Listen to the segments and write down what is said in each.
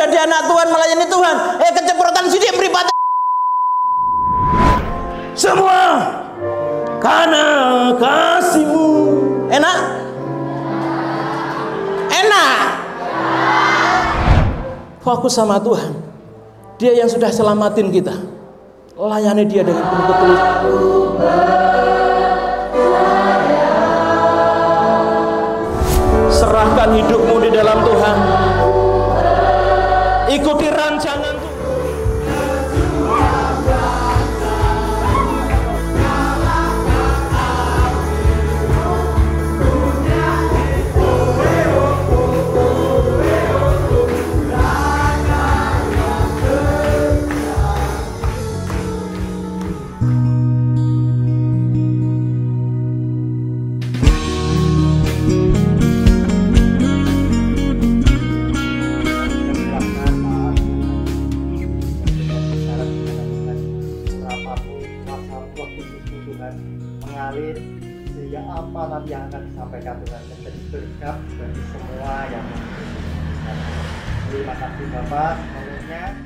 jadi anak Tuhan, melayani Tuhan, keceprotan sidik mripate. Semua karena kasih-Mu. Enak? Enak. Fokus sama Tuhan. Dia yang sudah selamatin kita. Layani Dia dengan penuh ketulusan. Serahkan hidupmu di dalam Tuhan. Ikuti rancangan Tuhan. Mengalir sehingga apa nanti yang akan disampaikan Tuhan menjadi berkat bagi semua yang mendengar. Terima kasih Bapak semuanya.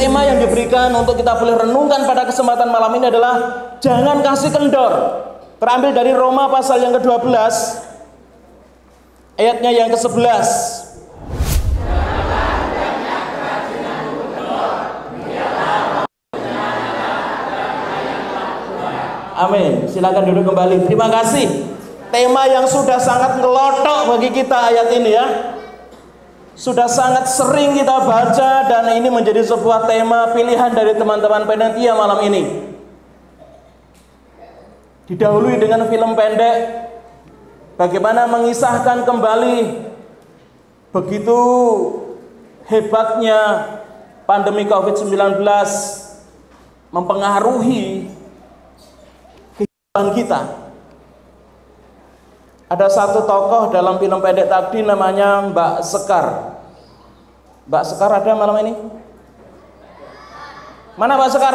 Tema yang diberikan untuk kita boleh renungkan pada kesempatan malam ini adalah jangan kasih kendor. Terambil dari Roma pasal yang ke-12 ayatnya yang ke-11. Amin. Silakan duduk kembali. Terima kasih. Tema yang sudah sangat ngelotok bagi kita ayat ini ya. Sudah sangat sering kita baca dan ini menjadi sebuah tema pilihan dari teman-teman panitia malam ini. Didahului dengan film pendek bagaimana mengisahkan kembali begitu hebatnya pandemi COVID-19 mempengaruhi kehidupan kita. Ada satu tokoh dalam film pendek tadi namanya Mbak Sekar. Mbak Sekar ada malam ini? Mana Mbak Sekar?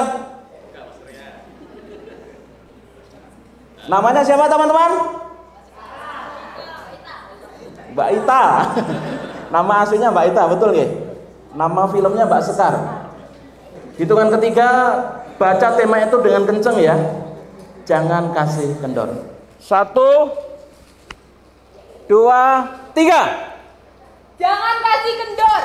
Namanya siapa teman-teman? Mbak Ita. Nama aslinya Mbak Ita, betul nggih? Nama filmnya Mbak Sekar. Hitungan ketiga baca tema itu dengan kenceng ya. Jangan kasih kendor. 1, 2, 3. Jangan kasih kendor.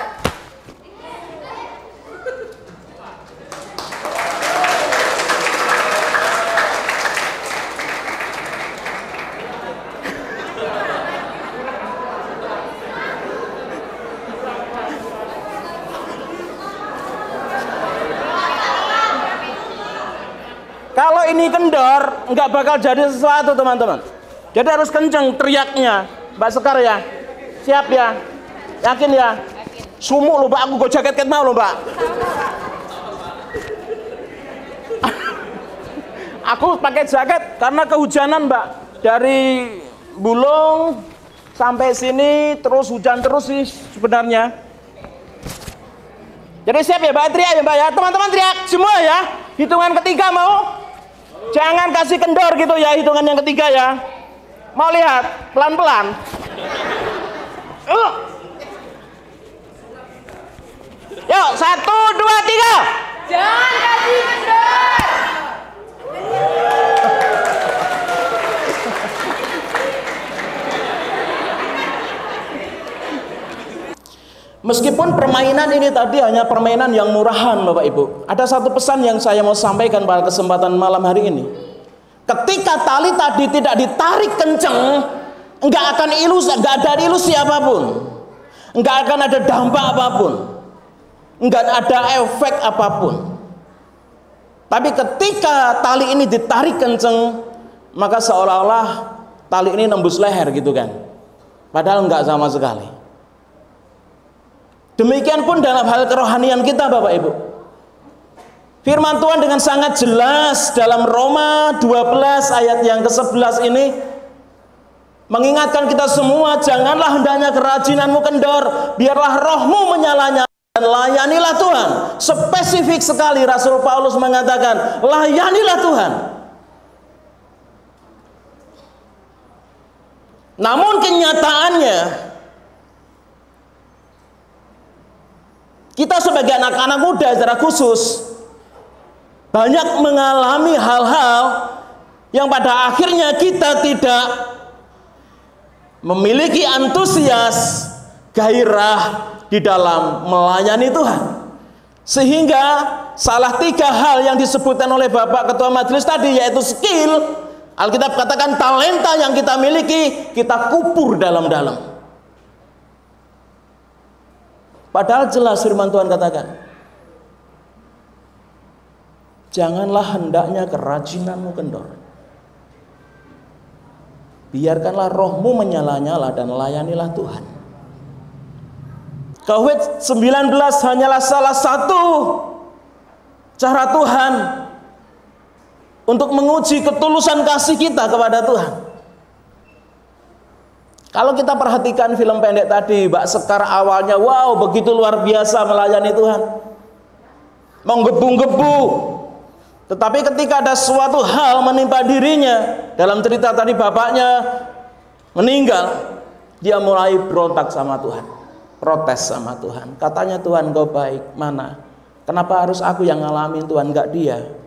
Kalau ini kendor, nggak bakal jadi sesuatu, teman-teman. Jadi harus kenceng teriaknya, Mbak Sekar ya. Siap ya? Yakin ya? Sumuk loh Mbak, aku gue jaket mau loh Mbak. Aku pakai jaket karena kehujanan Mbak. Dari Bulung sampai sini terus hujan terus sih sebenarnya. Jadi siap ya Mbak, teriak ya Mbak ya. Teman-teman teriak semua ya. Hitungan ketiga mau? Jangan kasih kendor gitu ya, hitungan yang ketiga ya. Mau lihat? Pelan-pelan. Yuk, 1, 2, 3. Jangan kasih kendor. Meskipun permainan ini tadi hanya permainan yang murahan Bapak Ibu, ada satu pesan yang saya mau sampaikan pada kesempatan malam hari ini. Ketika tali tadi tidak ditarik kenceng, nggak akan ada ilusi apapun, nggak akan ada dampak apapun, nggak ada efek apapun. Tapi ketika tali ini ditarik kenceng, maka seolah-olah tali ini nembus leher gitu kan, padahal nggak sama sekali. Demikian pun dalam hal kerohanian kita Bapak Ibu. Firman Tuhan dengan sangat jelas dalam Roma 12 ayat yang ke-11 ini mengingatkan kita semua, janganlah hendaknya kerajinanmu kendor, biarlah rohmu menyala-nyala dan layanilah Tuhan. Spesifik sekali Rasul Paulus mengatakan, layanilah Tuhan. Namun kenyataannya kita sebagai anak-anak muda secara khusus banyak mengalami hal-hal yang pada akhirnya kita tidak memiliki antusias, gairah di dalam melayani Tuhan. Sehingga salah 3 hal yang disebutkan oleh Bapak Ketua Majelis tadi, yaitu skill, Alkitab katakan talenta yang kita miliki, kita kubur dalam-dalam. Padahal jelas firman Tuhan katakan, janganlah hendaknya kerajinanmu kendor, biarkanlah rohmu menyala-nyala dan layanilah Tuhan. COVID-19 hanyalah salah satu cara Tuhan untuk menguji ketulusan kasih kita kepada Tuhan. Kalau kita perhatikan film pendek tadi, Mbak Sekar awalnya wow begitu luar biasa melayani Tuhan, menggebu-gebu. Tetapi ketika ada suatu hal menimpa dirinya, dalam cerita tadi bapaknya meninggal, dia mulai berontak sama Tuhan, protes sama Tuhan. Katanya, Tuhan Engkau baik, mana? Kenapa harus aku yang ngalamin Tuhan, enggak dia?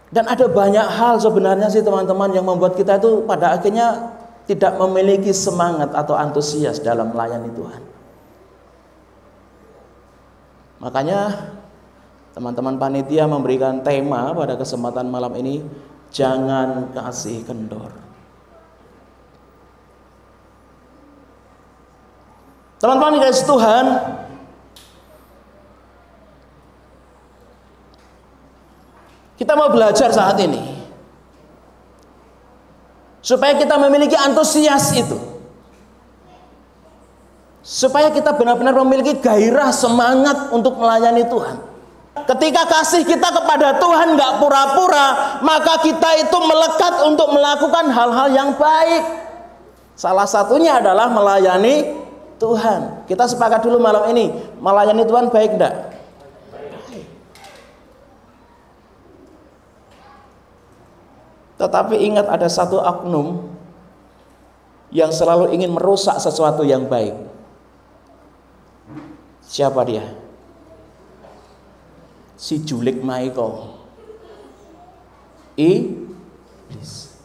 Dan ada banyak hal sebenarnya sih teman-teman yang membuat kita itu pada akhirnya tidak memiliki semangat atau antusias dalam melayani Tuhan. Makanya teman-teman panitia memberikan tema pada kesempatan malam ini, jangan kasih kendor. Teman-teman dikasih Tuhan, kita mau belajar saat ini supaya kita memiliki antusias itu, supaya kita benar-benar memiliki gairah semangat untuk melayani Tuhan. Ketika kasih kita kepada Tuhan nggak pura-pura, maka kita itu melekat untuk melakukan hal-hal yang baik. Salah satunya adalah melayani Tuhan. Kita sepakat dulu malam ini, melayani Tuhan baik enggak? Tetapi ingat, ada satu oknum yang selalu ingin merusak sesuatu yang baik. Siapa dia? Si Julik Michael, iblis.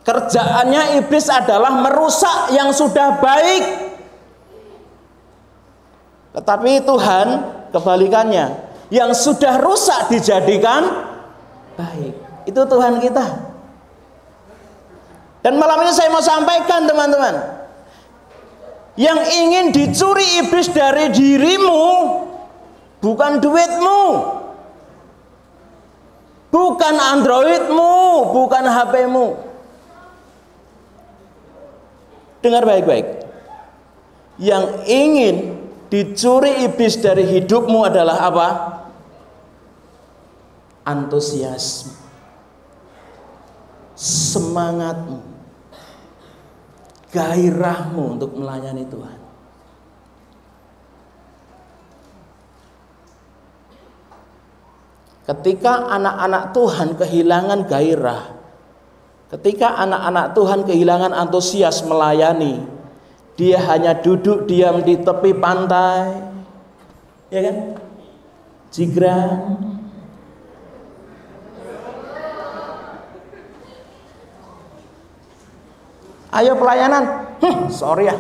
Kerjaannya iblis adalah merusak yang sudah baik. Tetapi Tuhan kebalikannya, yang sudah rusak dijadikan baik. Itu Tuhan kita. Dan malam ini saya mau sampaikan teman-teman, yang ingin dicuri iblis dari dirimu bukan duitmu, bukan Androidmu, bukan HP-mu. Dengar baik-baik. Yang ingin dicuri iblis dari hidupmu adalah apa? Antusiasme, semangatmu, gairahmu untuk melayani Tuhan. Ketika anak-anak Tuhan kehilangan gairah, ketika anak-anak Tuhan kehilangan antusias melayani, dia hanya duduk diam di tepi pantai, ya kan? Jigran. Ayo pelayanan, sorry ya.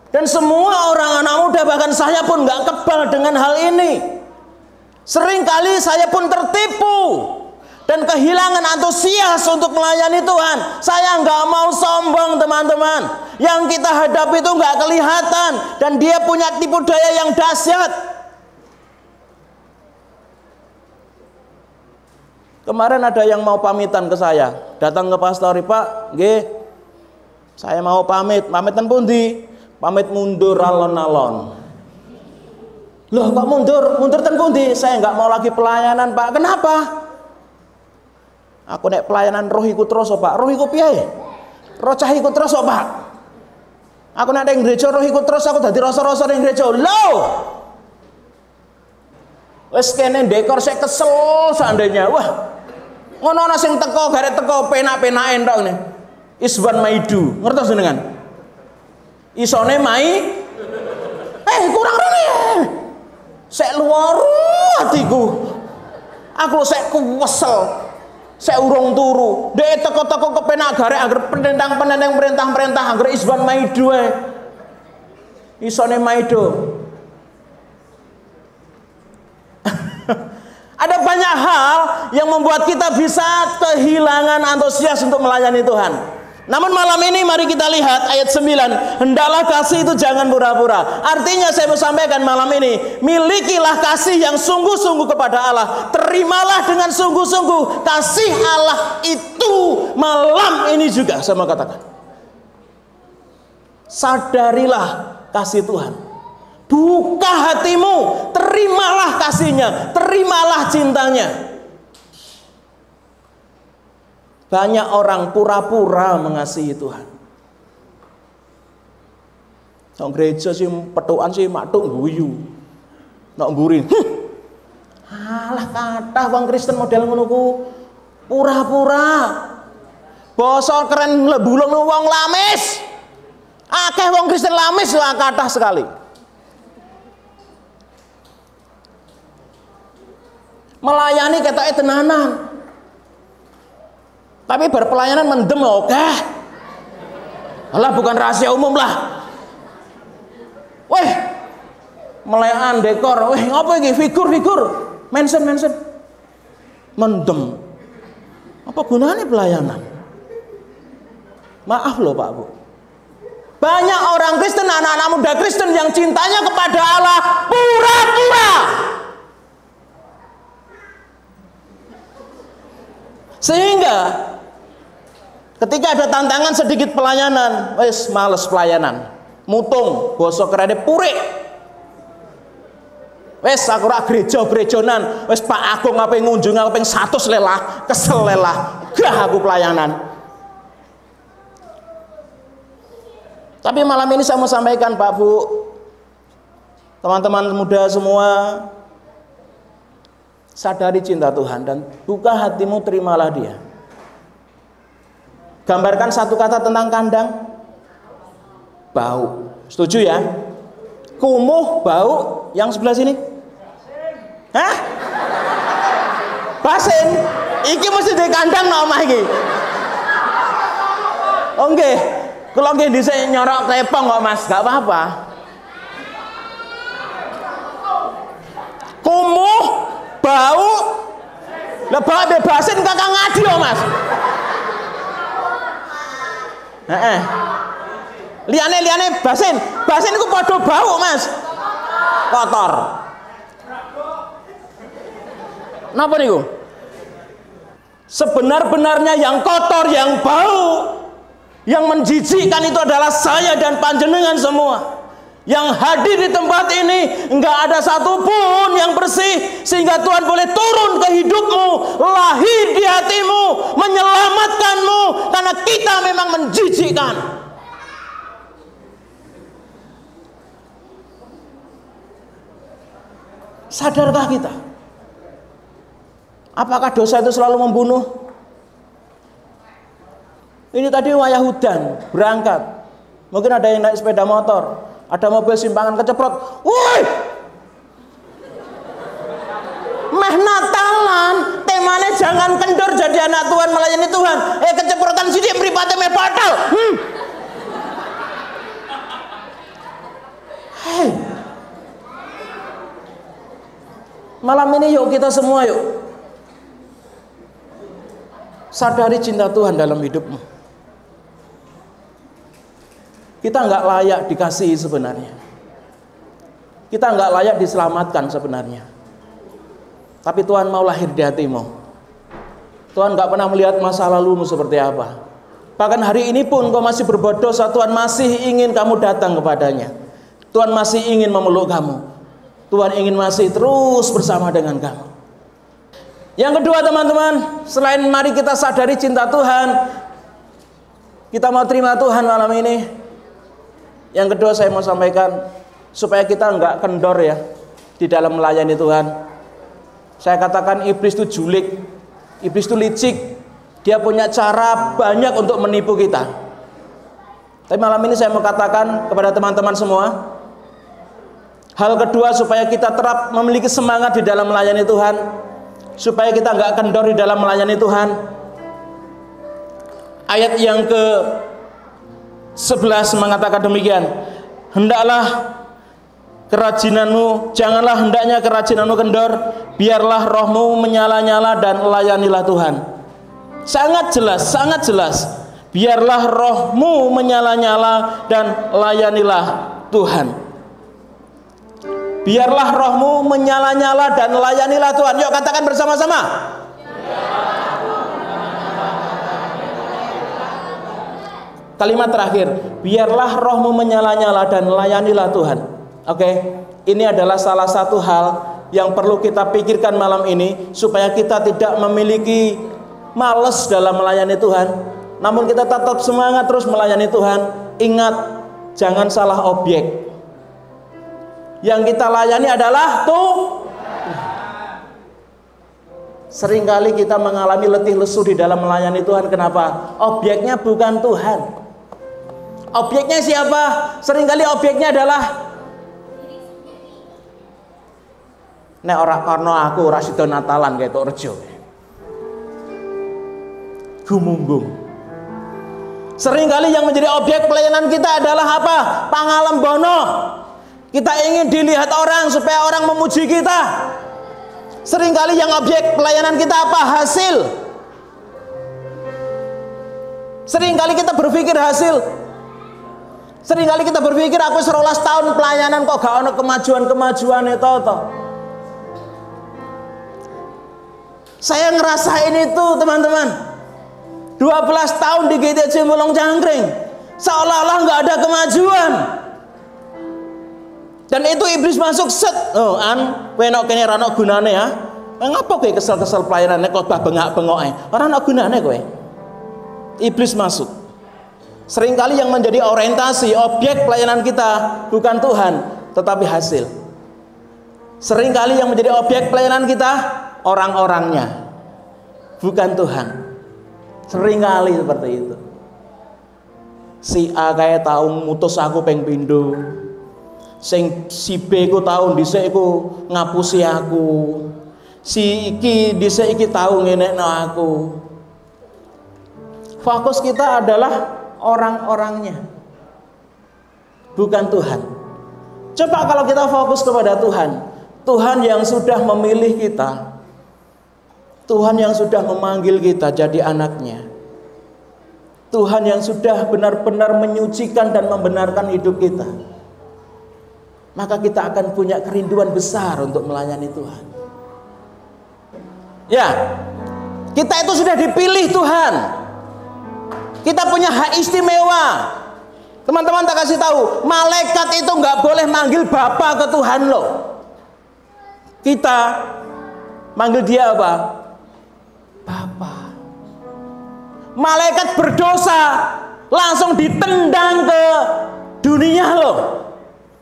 Dan semua orang anak muda, bahkan saya pun nggak kebal dengan hal ini. Seringkali saya pun tertipu dan kehilangan antusias untuk melayani Tuhan. Saya nggak mau sombong teman-teman. Yang kita hadapi itu nggak kelihatan, dan dia punya tipu daya yang dahsyat. Kemarin ada yang mau pamitan ke saya, datang ke pastor, Pak, nggih, saya mau pamitan pundi? Pamit mundur alon-alon. Loh kok mundur ten pundi? Saya nggak mau lagi pelayanan Pak. Kenapa? Aku nek pelayanan roh iku terus Pak. Roh iku piye? Roh cah iku terus Pak. Aku nek ning gereja roh iku terus, aku dadi rasa-rasa ning gereja. Loh. Wis kene dekor sik kesel seandainya. Wah. Ngono ana sing teko garek teko penak-penake entok ngene. Iswan Maidu. Ngertos jenengan? Isone mai kurang rene. Sek luar hatiku. Aku sek kuwesel. Sek urung turu. Dek teko-teko kepenak garek angger penentang perintah angger Iswan Maidu ae. Isone Maido. Ada banyak hal yang membuat kita bisa kehilangan antusias untuk melayani Tuhan. Namun malam ini mari kita lihat ayat 9. Hendaklah kasih itu jangan pura-pura. Artinya saya mau sampaikan malam ini, milikilah kasih yang sungguh-sungguh kepada Allah. Terimalah dengan sungguh-sungguh kasih Allah itu malam ini juga. Saya mau katakan, sadarilah kasih Tuhan. Buka hatimu, terimalah kasihnya, terimalah cintanya. Banyak orang pura-pura mengasihi Tuhan. Nang gereja sih petukan sih matuk guyu. Nak mburi. Alah kathah wong Kristen model ngono ku pura-pura. Basa keren lebulung wong lamis. Akeh wong Kristen lamis lah kathah sekali. Melayani ketoke tenanan. Tapi berpelayanan mendem oke. Alah bukan rahasia umum lah. Weh, melekan dekor. Weh, ngapa iki figur? Mention. Mendem. Apa gunanya pelayanan? Maaf loh Pak Bu. Banyak orang Kristen, anak-anak muda Kristen yang cintanya kepada Allah pura-pura. Sehingga ketika ada tantangan sedikit pelayanan, wes males pelayanan, mutung, bosok kerane purik. Wes aku ora gereja-gerejonan, wes Pak Agung ape ngunjung aku ping 100 lelah, kesel lelah, gah aku pelayanan. Tapi malam ini saya mau sampaikan Pak Bu, teman-teman muda semua, sadari cinta Tuhan dan buka hatimu, terimalah Dia. Gambarkan satu kata tentang kandang, bau. Setuju ya? kumuh, bau. Yang sebelah sini? Hah? Basin? Iki mesti di kandang no omah iki. Oh nggih. Kula nggih dhisik nyorok klepong kok Mas, gak apa-apa. Kumuh, bau. Lah bau bebasin kakak ngadi kok Mas. Heeh. Liane basin iku padha bau Mas. Kotor. Napa niku? Sebenar-benarnya yang kotor, yang bau, yang menjijikkan itu adalah saya dan panjenengan semua. Yang hadir di tempat ini enggak ada satupun yang bersih sehingga Tuhan boleh turun ke hidupmu, lahir di hatimu, menyelamatkanmu karena kita memang menjijikkan. Sadarkah kita? Apakah dosa itu selalu membunuh? Ini tadi wayah hujan, berangkat. Mungkin ada yang naik sepeda motor, ada mobil simpangan keceprot. Woi! Meh Natalan, temanya jangan kendor jadi anak Tuhan, melayani Tuhan. Keceprotan sidik mripate meh batal. Hei. Malam ini yuk kita semua yuk sadari cinta Tuhan dalam hidupmu. Kita nggak layak dikasihi sebenarnya. Kita nggak layak diselamatkan sebenarnya. Tapi Tuhan mau lahir di hatimu. Tuhan nggak pernah melihat masa lalumu seperti apa. Bahkan hari ini pun kau masih berbuat dosa, Tuhan masih ingin kamu datang kepadanya. Tuhan masih ingin memeluk kamu. Tuhan ingin masih terus bersama dengan kamu. Yang kedua teman-teman, selain mari kita sadari cinta Tuhan, kita mau terima Tuhan malam ini. Yang kedua saya mau sampaikan, supaya kita enggak kendor ya di dalam melayani Tuhan. Saya katakan iblis itu julik, iblis itu licik, dia punya cara banyak untuk menipu kita. Tapi malam ini saya mau katakan kepada teman-teman semua, hal kedua supaya kita tetap memiliki semangat di dalam melayani Tuhan, supaya kita nggak kendor di dalam melayani Tuhan. Ayat yang ke-11 mengatakan demikian, hendaklah kerajinanmu, janganlah hendaknya kerajinanmu kendor, biarlah rohmu menyala-nyala dan layanilah Tuhan. Sangat jelas, biarlah rohmu menyala-nyala dan layanilah Tuhan. Biarlah rohmu menyala-nyala dan layanilah Tuhan. Yuk katakan bersama-sama. Kalimat terakhir, biarlah rohmu menyala-nyala dan layanilah Tuhan. Oke, ini adalah salah satu hal yang perlu kita pikirkan malam ini, supaya kita tidak memiliki malas dalam melayani Tuhan, namun kita tetap semangat terus melayani Tuhan. Ingat, jangan salah objek. Yang kita layani adalah seringkali kita mengalami letih lesu di dalam melayani Tuhan. Kenapa? Objeknya bukan Tuhan. Objeknya siapa? Seringkali objeknya adalah nek ora karena aku ora sida Natalan ketok rejo. Gumumbung. Seringkali yang menjadi objek pelayanan kita adalah apa? Pangalembono. Kita ingin dilihat orang supaya orang memuji kita. Seringkali yang objek pelayanan kita apa? Hasil. Seringkali kita berpikir hasil. Seringkali kita berpikir aku 12 tahun pelayanan kok gak ada kemajuan itu toh. Saya ngerasain itu teman-teman. 12 tahun di GTC Mulong Cangkring, seolah-olah nggak ada kemajuan. Dan itu iblis masuk set. Oh, wenok kene rano gunane ya. Ngapa kowe kesel-kesel pelayanane kok bengak-bengoke? Ora ana gunane kowe. Iblis masuk. Seringkali yang menjadi orientasi objek pelayanan kita bukan Tuhan, tetapi hasil. Seringkali yang menjadi objek pelayanan kita orang-orangnya, bukan Tuhan. Seringkali seperti itu. Si A kayak tahu mutus aku ping pindho. Sing si B ku tahu dhisik iku ngapusi aku. Si iki dhisik iki tahu ngenekno aku. Fokus kita adalah orang-orangnya, bukan Tuhan. Coba kalau kita fokus kepada Tuhan, Tuhan yang sudah memilih kita, Tuhan yang sudah memanggil kita jadi anaknya, Tuhan yang sudah benar-benar menyucikan dan membenarkan hidup kita, maka kita akan punya kerinduan besar untuk melayani Tuhan. Ya, kita itu sudah dipilih Tuhan. Kita punya hak istimewa. Teman-teman tak kasih tahu, malaikat itu nggak boleh manggil Bapa ke Tuhan loh. Kita manggil dia apa? Bapa. Malaikat berdosa langsung ditendang ke dunia loh.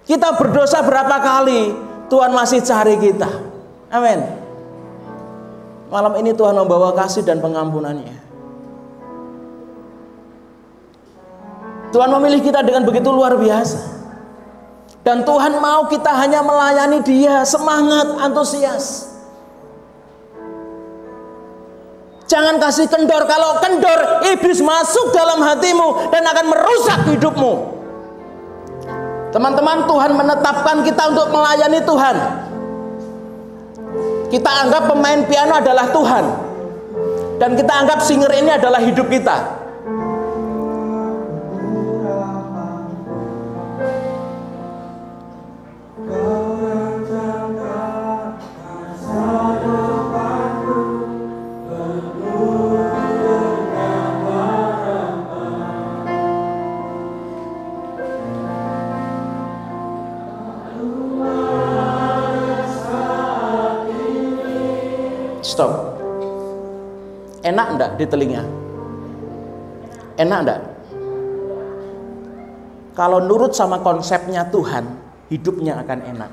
Kita berdosa berapa kali, Tuhan masih cari kita. Amin. Malam ini Tuhan membawa kasih dan pengampunannya. Tuhan memilih kita dengan begitu luar biasa. Dan Tuhan mau kita hanya melayani Dia, semangat, antusias. Jangan kasih kendor. Kalau kendor, iblis masuk dalam hatimu dan akan merusak hidupmu. Teman-teman, Tuhan menetapkan kita untuk melayani Tuhan. Kita anggap pemain piano adalah Tuhan, dan kita anggap singer ini adalah hidup kita. Stop. Enak enggak di telinga? Enak enggak? Kalau nurut sama konsepnya Tuhan, hidupnya akan enak.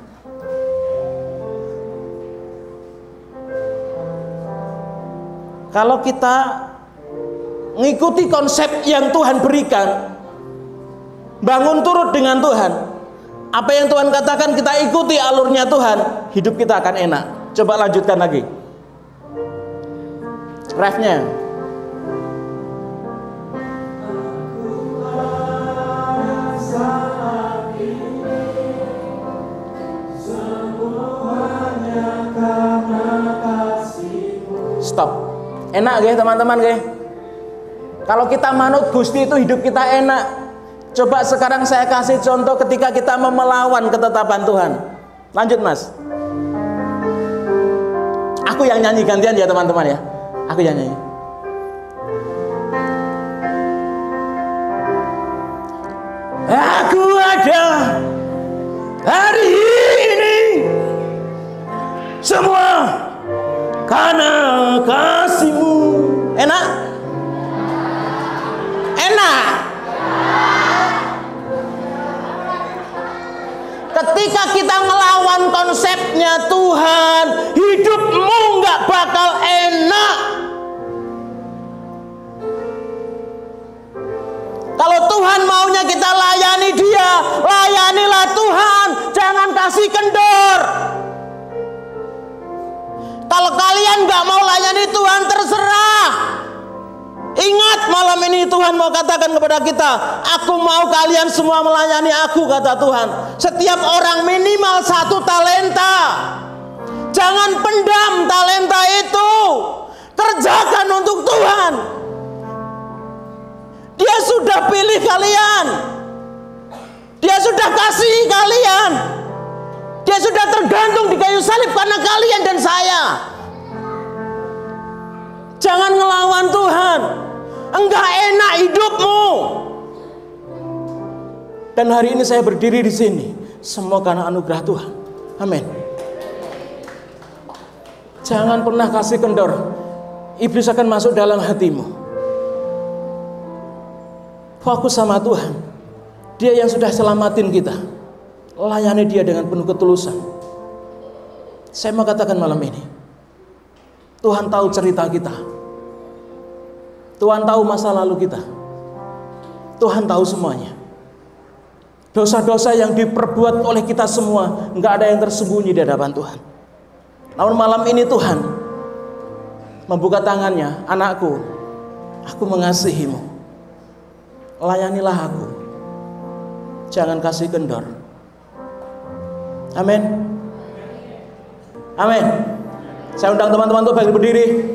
Kalau kita mengikuti konsep yang Tuhan berikan, bangun turut dengan Tuhan, apa yang Tuhan katakan kita ikuti alurnya Tuhan, hidup kita akan enak. Coba lanjutkan lagi. Refnya. Stop. Enak gak teman-teman gak? Kalau kita manut Gusti itu hidup kita enak. Coba sekarang saya kasih contoh ketika kita mau melawan ketetapan Tuhan. Lanjut Mas. Aku yang nyanyi gantian ya teman-teman ya. Aku yang nyanyi. Aku ada hari ini semua karena kasih-Mu. Enak? Enak. Ketika kita ngelawan konsepnya Tuhan, hidupmu nggak bakal enak. Kalau Tuhan maunya kita layani Dia, layanilah Tuhan, jangan kasih kendor. Kalau kalian nggak mau layani Tuhan, terserah. Ingat malam ini Tuhan mau katakan kepada kita, aku mau kalian semua melayani aku, kata Tuhan. Setiap orang minimal 1 talenta. Jangan pendam talenta itu, kerjakan untuk Tuhan. Dia sudah pilih kalian, Dia sudah kasih kalian, Dia sudah tergantung di kayu salib karena kalian dan saya. Jangan ngelawan Tuhan. Enggak enak hidupmu. Dan hari ini saya berdiri di sini semua karena anugerah Tuhan. Amin. Jangan pernah kasih kendor. Iblis akan masuk dalam hatimu. Fokus sama Tuhan. Dia yang sudah selamatin kita. Layani Dia dengan penuh ketulusan. Saya mau katakan malam ini, Tuhan tahu cerita kita. Tuhan tahu masa lalu kita. Tuhan tahu semuanya. Dosa-dosa yang diperbuat oleh kita semua, nggak ada yang tersembunyi di hadapan Tuhan. Namun malam ini Tuhan membuka tangannya, anakku, aku mengasihimu. Layanilah aku. Jangan kasih kendor. Amin. Amin. Saya undang teman-teman untuk bangkit berdiri.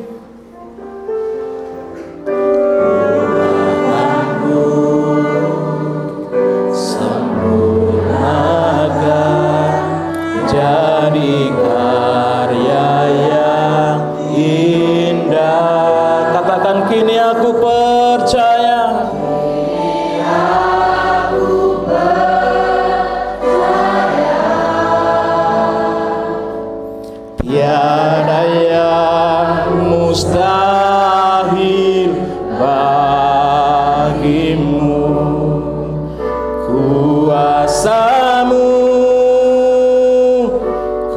Jadi karya yang indah. Katakan, kini aku percaya. Tiada yang mustahil bagimu. Kuasamu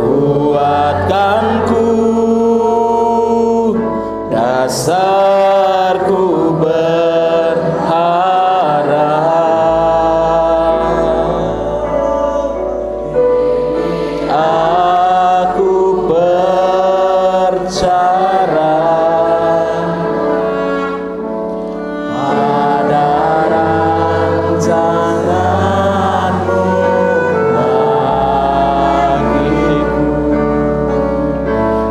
kuatkanku, dasarku berharap. Aku percaya pada rancanganmu bagiku.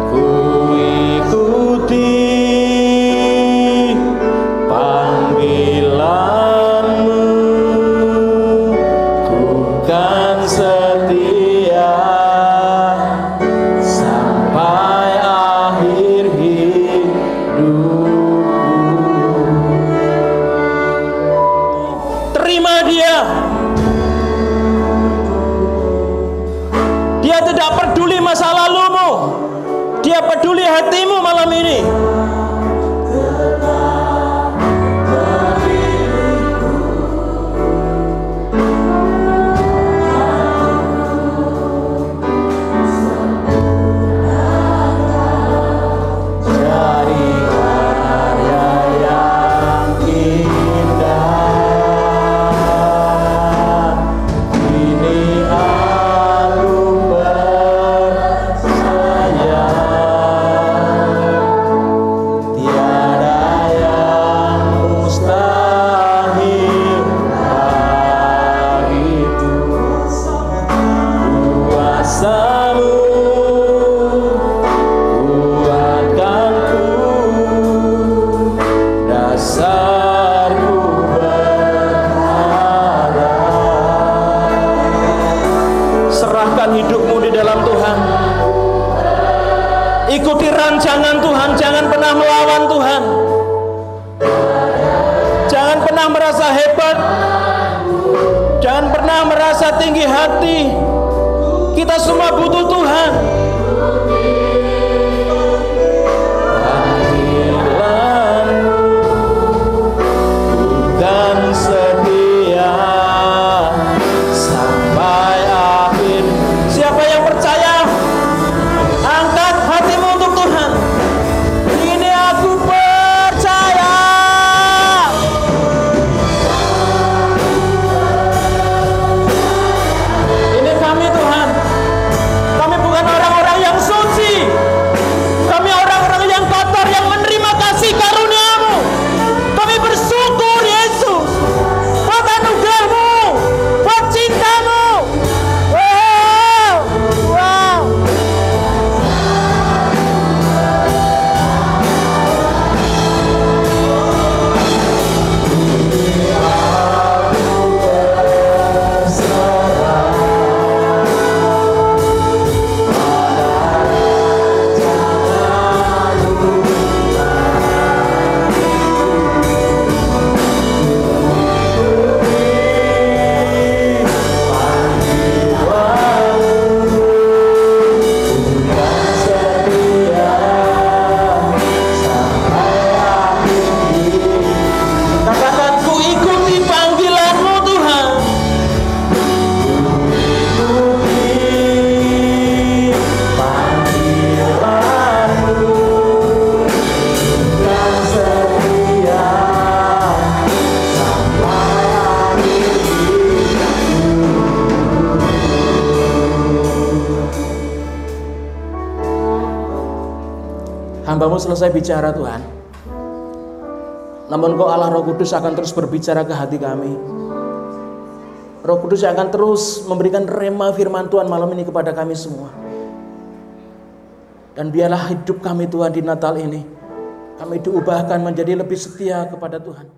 Ku ikuti panggilanmu, ku kan setia sampai akhir hidupku. Terima dia. Dia tidak peduli masa lalumu. Dia peduli hatimu malam ini. Jadi karya yang indah. Kini aku percaya tiada yang mustahil bagiku. Kuasamu kuatkanku, dasarku berharap. Serahkan hidupmu di dalam Tuhan. Ikuti rancangan Tuhan. Jangan pernah melawan Tuhan. Jangan pernah merasa hebat. Jangan pernah merasa tinggi hati. Kita semua butuh Tuhan. Dan setia sampai akhir. Siapa yang percaya? Angkat hatimu untuk Tuhan. Ini aku percaya. Ini kami Tuhan. Kami bukan orang-orang yang suci. Hamba-Mu selesai bicara Tuhan. Namun Kau Allah Roh Kudus akan terus berbicara ke hati kami. Roh Kudus akan terus memberikan rema firman Tuhan malam ini kepada kami semua. Dan biarlah hidup kami Tuhan di Natal ini, kami diubahkan menjadi lebih setia kepada Tuhan.